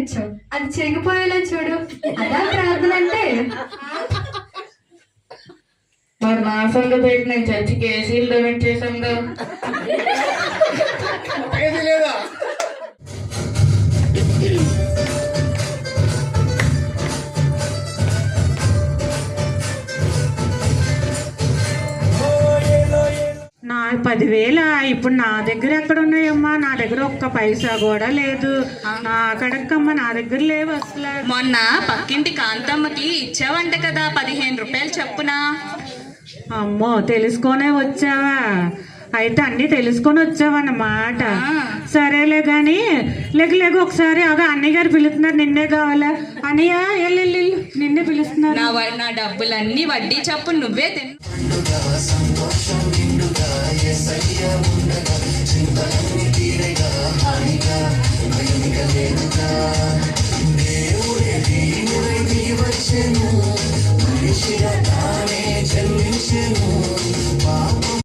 ఇచ్చావు, అది చెగిపోయేలా చూడు. అదా ప్రార్థన అంటే. మరి నా సంగతి ఏంటి? నేను చర్చికి ఏసీలు డొనేట్ చేశాను. నా 10,000 ఇప్పుడు నా దగ్గర ఎక్కడ ఉన్నాయమ్మా? నా దగ్గర ఒక్క పైసా కూడా లేదు. నా కడక్కమ్మ, నా దగ్గర లేవు అసలు. మొన్న పక్కింటి కాంతమ్మకి ఇచ్చావంట కదా 15 రూపాయలు చొప్పున. అమ్మో, తెలుసుకొనే వచ్చావా? అయితే అన్ని తెలుసుకొని వచ్చావన్నమాట. సరేలే గాని లేక ఒకసారి అన్నయ్య గారు పిలుస్తున్నారు, నిన్నే కావాలా? అన్నయ్య ఎల్లు, నిన్నే పిలుస్తున్నారు. నా డబ్బులన్నీ వడ్డీ చప్పు నువ్వే తిన్నా. మనిషిగా తానే జన్మించెను.